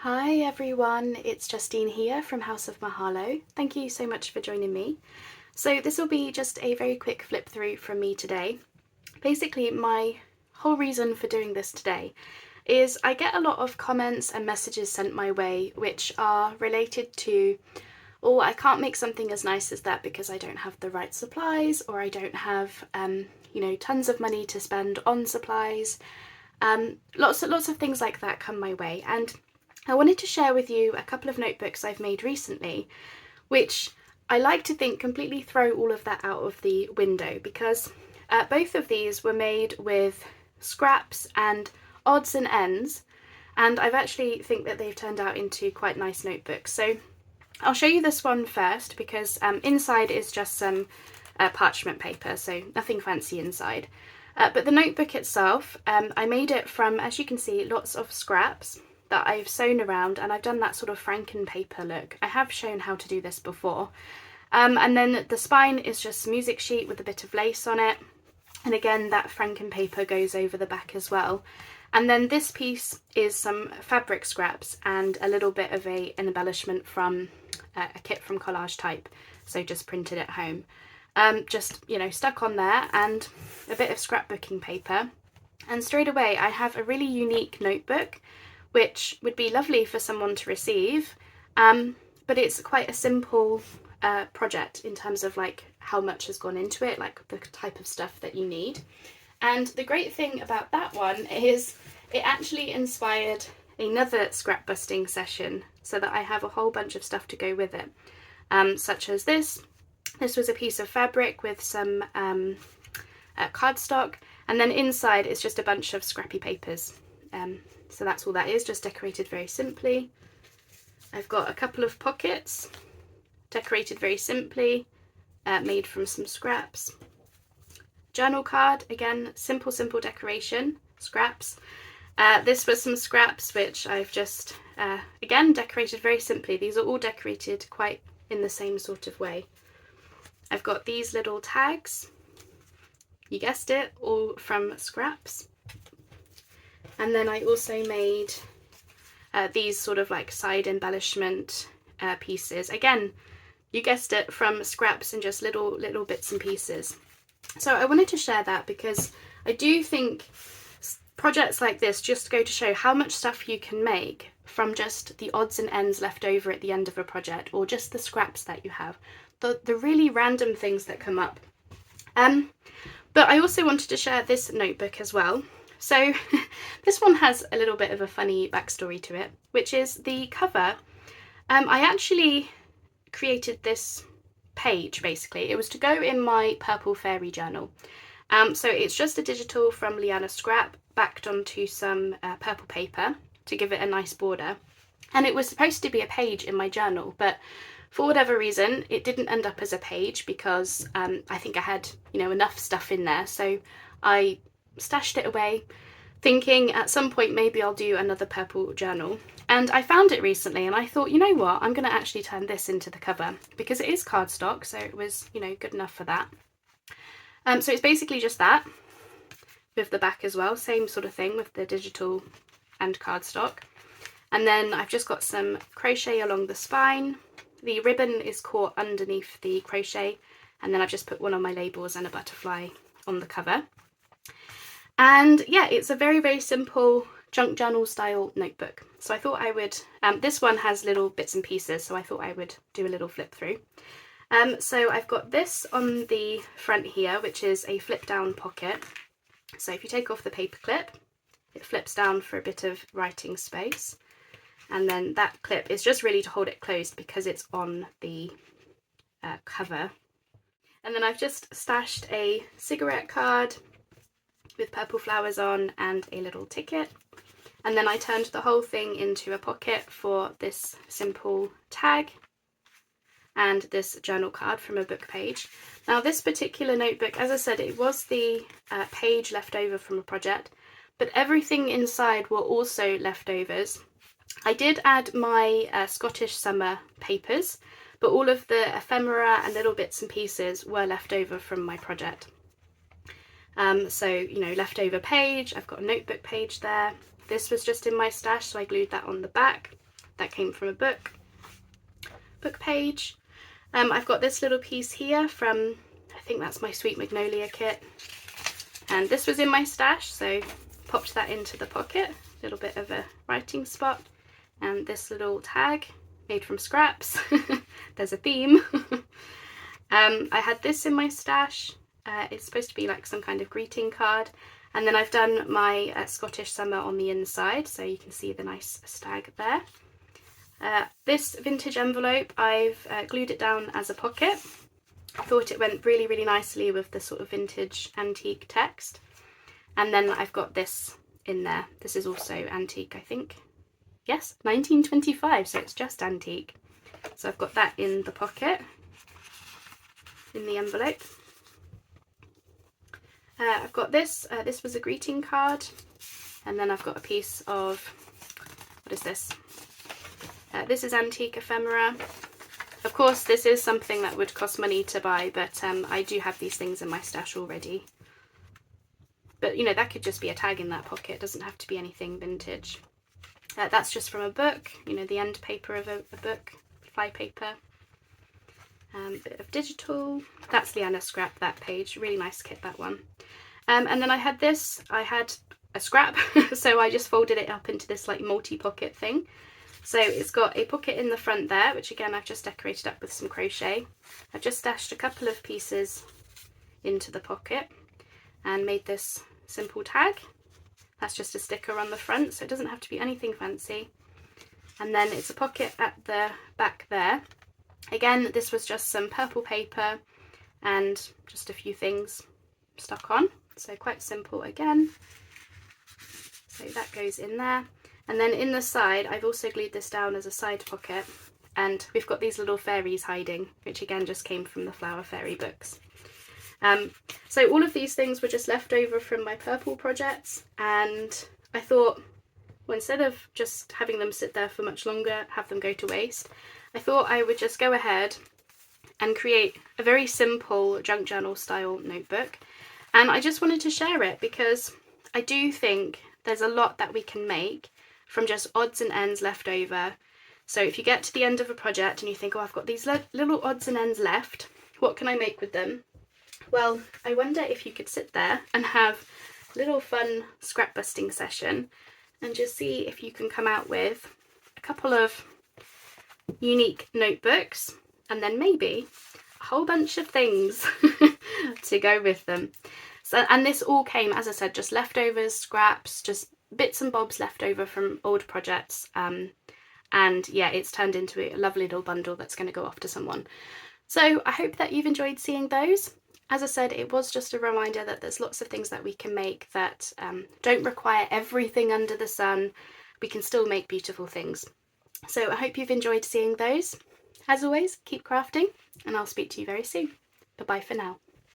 Hi everyone, it's Justine here from House of Mahalo. Thank you so much for joining me. So this will be just a very quick flip through from me today. Basically, my whole reason for doing this today is I get a lot of comments and messages sent my way which are related to, oh, I can't make something as nice as that because I don't have the right supplies, or I don't have tons of money to spend on supplies. Lots of things like that come my way, and I wanted to share with you a couple of notebooks I've made recently, which I like to think completely throw all of that out of the window, because both of these were made with scraps and odds and ends, and I've actually think that they've turned out into quite nice notebooks. So I'll show you this one first, because inside is just some parchment paper, so nothing fancy inside. But the notebook itself, I made it from, as you can see, lots of scraps that I've sewn around, and I've done that sort of Franken paper look. I have shown how to do this before. And then the spine is just music sheet with a bit of lace on it. And again, that Franken paper goes over the back as well. And then this piece is some fabric scraps and a little bit of an embellishment from a kit from Collage Type. So just printed at home. Just, stuck on there, and a bit of scrapbooking paper. And straight away I have a really unique notebook, which would be lovely for someone to receive, but it's quite a simple project in terms of like how much has gone into it, like the type of stuff that you need. And the great thing about that one is it actually inspired another scrap busting session, so that I have a whole bunch of stuff to go with it, such as this. This was a piece of fabric with some cardstock, and then inside is just a bunch of scrappy papers. So that's all that is, just decorated very simply. I've got a couple of pockets, decorated very simply, made from some scraps. Journal card, again, simple decoration, scraps. This was some scraps which I've just, again, decorated very simply. These are all decorated quite in the same sort of way. I've got these little tags, you guessed it, all from scraps. And then I also made these sort of like side embellishment pieces. Again, you guessed it, from scraps and just little bits and pieces. So I wanted to share that because I do think projects like this just go to show how much stuff you can make from just the odds and ends left over at the end of a project, or just the scraps that you have, the really random things that come up. But I also wanted to share this notebook as well. So this one has a little bit of a funny backstory to it, which is the cover. I actually created this page, basically. It was to go in my Purple Fairy journal. So it's just a digital from Liana scrap backed onto some purple paper to give it a nice border. And it was supposed to be a page in my journal, but for whatever reason, it didn't end up as a page, because I think I had, enough stuff in there. So I stashed it away, thinking at some point maybe I'll do another purple journal. And I found it recently, and I thought, you know what, I'm going to actually turn this into the cover, because it is cardstock, so it was, good enough for that. So it's basically just that, with the back as well, same sort of thing with the digital and cardstock. And then I've just got some crochet along the spine. The ribbon is caught underneath the crochet, and then I've just put one on my labels and a butterfly on the cover. And yeah, it's a very simple junk journal style notebook. So I thought I would, this one has little bits and pieces, so I thought I would do a little flip through. So I've got this on the front here, which is a flip down pocket. So if you take off the paper clip, it flips down for a bit of writing space. And then that clip is just really to hold it closed because it's on the cover. And then I've just stashed a cigarette card with purple flowers on and a little ticket. And then I turned the whole thing into a pocket for this simple tag and this journal card from a book page. Now this particular notebook, as I said, it was the page left over from a project, but everything inside were also leftovers. I did add my Scottish summer papers, but all of the ephemera and little bits and pieces were left over from my project. So, leftover page, I've got a notebook page there. This was just in my stash, so I glued that on the back. that came from a book page. I've got this little piece here from, I think that's my Sweet Magnolia kit, and this was in my stash, so popped that into the pocket, a little bit of a writing spot, and this little tag made from scraps. There's a theme. I had this in my stash. It's supposed to be like some kind of greeting card, and then I've done my Scottish summer on the inside, so you can see the nice stag there. This vintage envelope, I've glued it down as a pocket. I thought it went really, really nicely with the sort of vintage antique text. And then I've got this in there. This is also antique, I think. Yes, 1925, so it's just antique. So I've got that in the pocket, in the envelope. I've got this. This was a greeting card. And then I've got a piece of, what is this? This is antique ephemera. Of course, this is something that would cost money to buy, but I do have these things in my stash already. But, you know, that could just be a tag in that pocket. It doesn't have to be anything vintage. That's just from a book, you know, the end paper of a book, fly paper. Bit of digital. That's Leanna scrap, that page. Really nice kit, that one. And then I had this. I had a scrap, so I just folded it up into this like multi-pocket thing. So it's got a pocket in the front there, which again I've just decorated up with some crochet. I've just stashed a couple of pieces into the pocket and made this simple tag. That's just a sticker on the front, so it doesn't have to be anything fancy. And then it's a pocket at the back there. Again, this was just some purple paper and just a few things stuck on, so quite simple again. So that goes in there. And then in the side, I've also glued this down as a side pocket, and we've got these little fairies hiding, which again just came from the Flower Fairy books. So all of these things were just left over from my purple projects, and I thought, well, instead of just having them sit there for much longer, have them go to waste, I thought I would just go ahead and create a very simple junk journal style notebook. And I just wanted to share it because I do think there's a lot that we can make from just odds and ends left over. So if you get to the end of a project and you think, oh, I've got these little odds and ends left, what can I make with them? Well, I wonder if you could sit there and have a little fun scrap busting session and just see if you can come out with a couple of unique notebooks and then maybe a whole bunch of things to go with them. So, and this all came, as I said, just leftovers, scraps, just bits and bobs left over from old projects. And yeah, it's turned into a lovely little bundle that's going to go off to someone. So I hope that you've enjoyed seeing those. As I said, it was just a reminder that there's lots of things that we can make that don't require everything under the sun. We can still make beautiful things. So I hope you've enjoyed seeing those. As always, keep crafting, and I'll speak to you very soon. Bye-bye for now.